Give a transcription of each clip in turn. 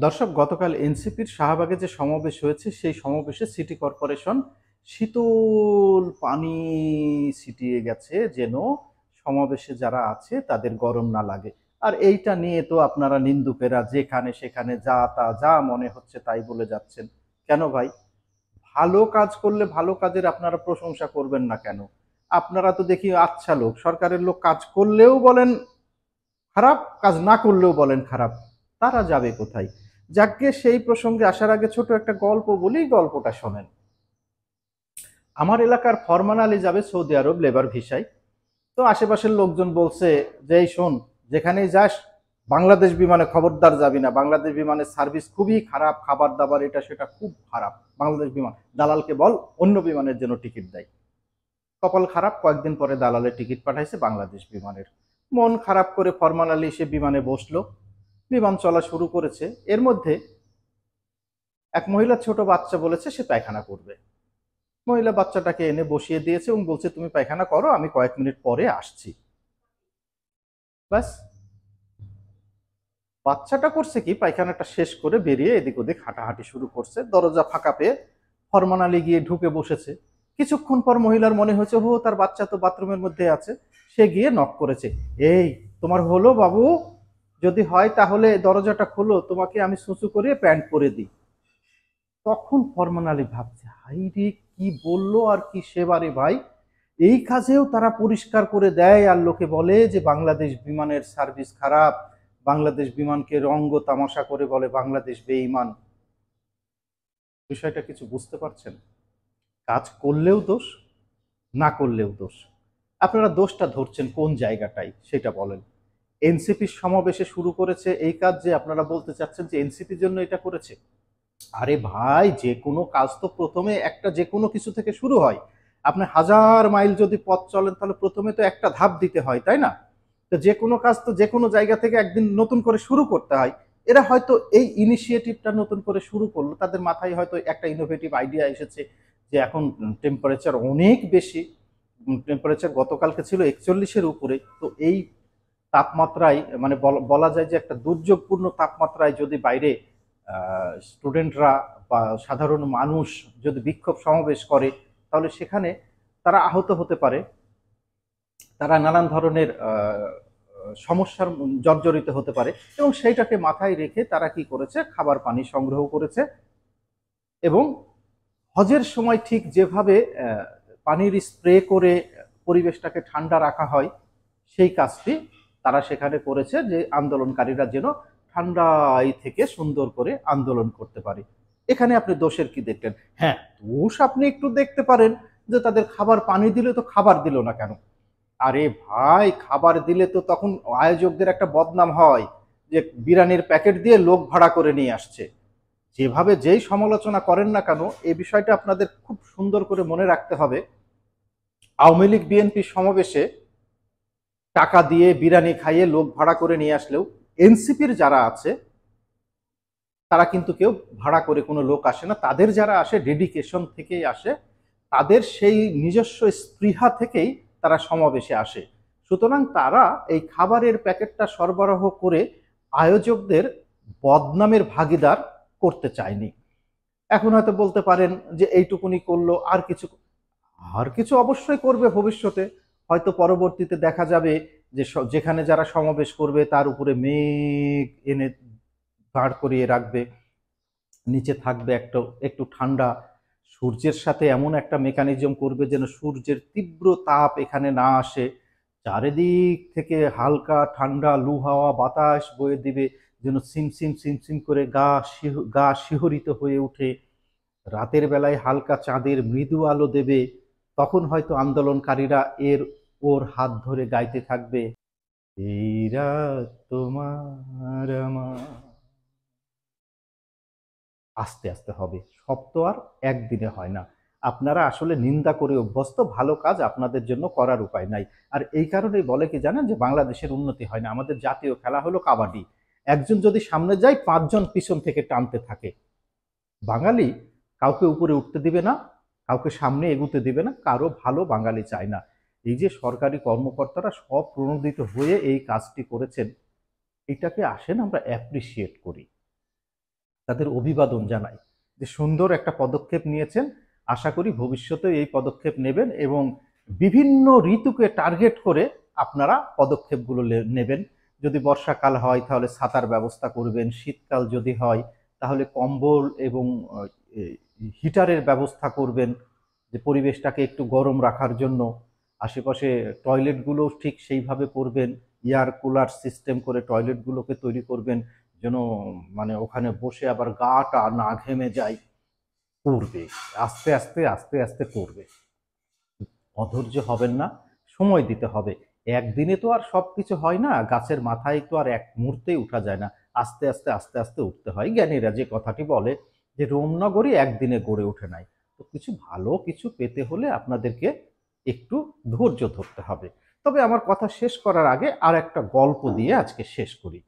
দর্শক, গতকাল এনসিপির শাহবাগে যে সমাবেশ হয়েছে সেই সমাবেশে সিটি কর্পোরেশন শীতল পানি ছিটিয়ে গেছে যেন সমাবেশে যারা আছে তাদের গরম না লাগে। আর এইটা নিয়ে তো আপনারা নিন্দুকেরা যেখানে সেখানে যা তা যা মনে হচ্ছে তাই বলে যাচ্ছেন। কেন ভাই? ভালো কাজ করলে ভালো কাজের আপনারা প্রশংসা করবেন না কেন? আপনারা তো দেখি আচ্ছা লোক, সরকারের লোক, কাজ করলেও বলেন খারাপ, কাজ না করলেও বলেন খারাপ। তারা যাবে কোথায়? যাকগে, সেই প্রসঙ্গে আসার আগে ছোট একটা গল্প বলি, গল্পটা শোনেন। আমার এলাকার ফরমান আলী যাবে সৌদি আরব লেবার ভিসায়। তো আশেপাশের লোকজন বলছে যে এই শোন, যেখানেই যাস বাংলাদেশ বিমানে খবরদার যাবি না, বাংলাদেশ বিমানের সার্ভিস খুবই খারাপ, খাবার দাবার এটা সেটা খুব খারাপ। বাংলাদেশ বিমান, দালালকে বল অন্য বিমানের জন্য টিকিট দেয়। কপাল খারাপ, কয়েকদিন পরে দালালের টিকিট পাঠাইছে বাংলাদেশ বিমানের। মন খারাপ করে ফরমান আলী সে বিমানে বসলো। বিমান চলা শুরু করেছে। এর মধ্যে এক মহিলা ছোট বাচ্চা বলেছে সে পায়খানা করবে। মহিলা বাচ্চাটাকে এনে বসিয়ে দিয়েছে এবং বলছে তুমি পায়খানা করো, আমি কয়েক মিনিট পরে আসছি। ব্যাস, বাচ্চাটা করছে কি, পায়খানাটা শেষ করে বেরিয়ে এদিক ওদিক হাঁটাহাঁটি শুরু করছে। দরজা ফাঁকা পেয়ে ফরমান আলী গিয়ে ঢুকে বসেছে। কিছুক্ষণ পর মহিলার মনে হয়েছে ও তার বাচ্চা তো বাথরুমের মধ্যে আছে। সে গিয়ে নক করেছে, এই তোমার হলো বাবু? যদি হয় তাহলে দরজাটা খোলো, তোমাকে আমি সুসু করে প্যান্ট পরে দিই। তখন ফরমান আলী ভাবছে, হাই রে, কি বললো আর কি সেবারে ভাই! এই কাজেও তারা পরিষ্কার করে দেয় আর লোকে বলে যে বাংলাদেশ বিমানের সার্ভিস খারাপ, বাংলাদেশ বিমানকে রঙ্গ তামাশা করে বলে বাংলাদেশ বেঈমান। বিষয়টা কিছু বুঝতে পারছেন? কাজ করলেও দোষ, না করলেও দোষ। আপনারা দোষটা ধরছেন কোন জায়গাটাই সেটা বলেন। এনসিপির সমাবেশে শুরু করেছে এই কাজ, যে আপনারা বলতে চাচ্ছেন যে এনসিপির জন্য এটা করেছে। আরে ভাই, যে কোনো কাজ তো প্রথমে একটা যে কোনো কিছু থেকে শুরু হয়। আপনি 1000 মাইল যদি পথ চলেন তাহলে প্রথমে তো একটা ধাপ দিতে হয়, তাই না? তো যে কোনো কাজ তো যে কোনো জায়গা থেকে একদিন নতুন করে শুরু করতে হয়। এরা হয়তো এই ইনিশিয়েটিভটা নতুন করে শুরু করলো, তাদের মাথায় হয়তো একটা ইনোভেটিভ আইডিয়া এসেছে যে এখন টেম্পারেচার অনেক বেশি। টেম্পারেচার গতকালকে ছিল 41-এর উপরে। তো এই তাপমাত্রায় মানে বলা যায় যে একটা দুর্যোগপূর্ণ তাপমাত্রায় যদি বাইরে স্টুডেন্টরা বা সাধারণ মানুষ যদি বিক্ষোভ সমাবেশ করে তাহলে সেখানে তারা আহত হতে পারে, তারা নানান ধরনের সমস্যার জর্জরিত হতে পারে। এবং সেইটাকে মাথায় রেখে তারা কি করেছে, খাবার পানি সংগ্রহ করেছে এবং হজের সময় ঠিক যেভাবে পানির স্প্রে করে পরিবেশটাকে ঠান্ডা রাখা হয় সেই কাজটি তারা সেখানে করেছে, যে আন্দোলনকারীরা যেন ঠান্ডায় থেকে সুন্দর করে আন্দোলন করতে পারে। এখানে আপনি দোষের কি দেখলেন? হ্যাঁ, দোষ আপনি একটু দেখতে পারেন যে তাদের খাবার পানি দিলে তো খাবার দিল না কেন। আরে ভাই, খাবার দিলে তো তখন আয়োজকদের একটা বদনাম হয় যে বিরিয়ানির প্যাকেট দিয়ে লোক ভাড়া করে নিয়ে আসছে। যেভাবে যেই সমালোচনা করেন না কেন, এই বিষয়টা আপনাদের খুব সুন্দর করে মনে রাখতে হবে। আওয়ামী লীগ বিএনপি সমাবেশে টাকা দিয়ে বিরিয়ানি খাইয়ে লোক ভাড়া করে নিয়ে আসলেও এনসিপির যারা আছে তারা কিন্তু কেউ ভাড়া করে কোনো লোক আসে না। তাদের যারা আসে ডেডিকেশন থেকেই আসে, তাদের সেই নিজস্ব স্পৃহা থেকেই তারা সমাবেশে আসে। সুতরাং তারা এই খাবারের প্যাকেটটা সরবরাহ করে আয়োজকদের বদনামের ভাগিদার করতে চায়নি। এখন হয়তো বলতে পারেন যে এইটুকুনি করলো, আর কিছু অবশ্যই করবে ভবিষ্যতে। হয়তো পরবর্তীতে দেখা যাবে যে যেখানে যারা সমাবেশ করবে তার উপরে মেঘ এনে দাঁড় করিয়ে রাখবে, নিচে থাকবে একটু একটু ঠান্ডা। সূর্যের সাথে এমন একটা মেকানিজম করবে যেন সূর্যের তীব্র তাপ এখানে না আসে। চারিদিক থেকে হালকা ঠান্ডা লু হাওয়া বাতাস বয়ে দিবে, যেন সিমসিম সিমসিম করে গা শিহরিত হয়ে ওঠে। রাতের বেলায় হালকা চাঁদের মৃদু আলো দেবে। তখন হয়তো আন্দোলনকারীরা ওর হাত ধরে গাইতে থাকবে, এই রাত তোমার আমার। আস্তে আস্তে হবে, সব তো আর একদিনে হয় না। আপনারা আসলে নিন্দা করে অভ্যস্ত, ভালো কাজ আপনাদের জন্য করার উপায় নাই। আর এই কারণেই বলে কি জানেন, যে বাংলাদেশের উন্নতি হয় না। আমাদের জাতীয় খেলা হলো কাবাডি। একজন যদি সামনে যায় 5জন পিছন থেকে টানতে থাকে। বাঙালি কাউকে উপরে উঠতে দিবে না, কাউকে সামনে এগুতে দিবে না, কারো ভালো বাঙালি চায় না। এই যে সরকারি কর্মকর্তারা সব প্রণোদিত হয়ে এই কাজটি করেছেন, এটাকে আসেন আমরা অ্যাপ্রিসিয়েট করি। তাদের অভিবাদন জানাই যে সুন্দর একটা পদক্ষেপ নিয়েছেন। আশা করি ভবিষ্যতে এই পদক্ষেপ নেবেন এবং বিভিন্ন ঋতুকে টার্গেট করে আপনারা পদক্ষেপগুলো নেবেন। যদি বর্ষাকাল হয় তাহলে ছাতার ব্যবস্থা করবেন, শীতকাল যদি হয় তাহলে কম্বল এবং হিটারের ব্যবস্থা করবেন, যে পরিবেশটাকে একটু গরম রাখার জন্য। আশেপাশে টয়লেটগুলো ঠিক সেইভাবে করবেন, এয়ার কুলার সিস্টেম করে টয়লেটগুলোকে তৈরি করবেন, যেন মানে ওখানে বসে আবার গাটা না ঘেমে যায়। করবে, আস্তে আস্তে আস্তে আস্তে করবে, অধৈর্য হবেন না, সময় দিতে হবে। একদিনে তো আর সবকিছু হয় না, গাছের মাথায় তো আর এক মুহূর্তেই উঠা যায় না, আস্তে আস্তে আস্তে আস্তে উঠতে হয়। জ্ঞানীরা যে কথাটি বলে যে রোমনগরই একদিনে গড়ে ওঠে নাই। তো কিছু ভালো কিছু পেতে হলে আপনাদেরকে একটু ধৈর্য ধরতে হবে। তবে আমার কথা শেষ করার আগে আর একটা গল্প দিয়ে আজকে শেষ করি।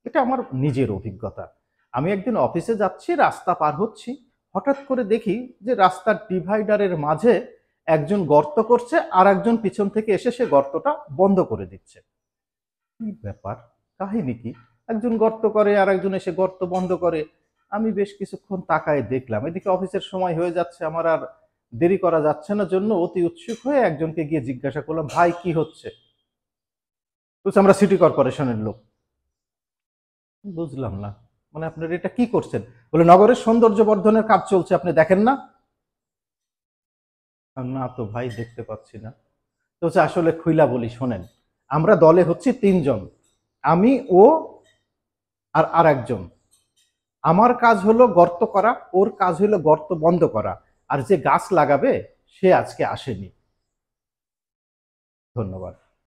এটা আমার নিজের অভিজ্ঞতা। আমি একদিন অফিসে যাচ্ছি, রাস্তা পার হচ্ছি, হঠাৎ করে দেখি যে রাস্তার ডিভাইডারের মাঝে একজন গর্ত করছে আর একজন পিছন থেকে এসে সে গর্তটা বন্ধ করে দিচ্ছে। কি ব্যাপার, কাহিনী কি? একজন গর্ত করে আর একজন এসে গর্ত বন্ধ করে। আমি বেশ কিছুক্ষণ তাকায় দেখলাম, এদিকে অফিসের সময় হয়ে যাচ্ছে, আমার আর দেরি করা যাচ্ছে না জন্য অতি উৎসুক হয়ে একজনকে গিয়ে জিজ্ঞাসা করলাম, ভাই কি হচ্ছে? বলছে আমরা সিটি কর্পোরেশনের লোক। বুঝলাম না, মানে আপনারা এটা কি করছেন? বলে নগরের সৌন্দর্য বর্ধনের কাজ চলছে, আপনি দেখেন না? না তো ভাই, দেখতে পাচ্ছি না। তো আসলে খুইলা বলি শোনেন, আমরা দলে হচ্ছি 3 জন, আমি, ও আর আরেকজন। আমার কাজ হলো গর্ত করা, ওর কাজ হলো গর্ত বন্ধ করা, আর যে গাছ লাগাবে সে আজকে আসেনি। ধন্যবাদ।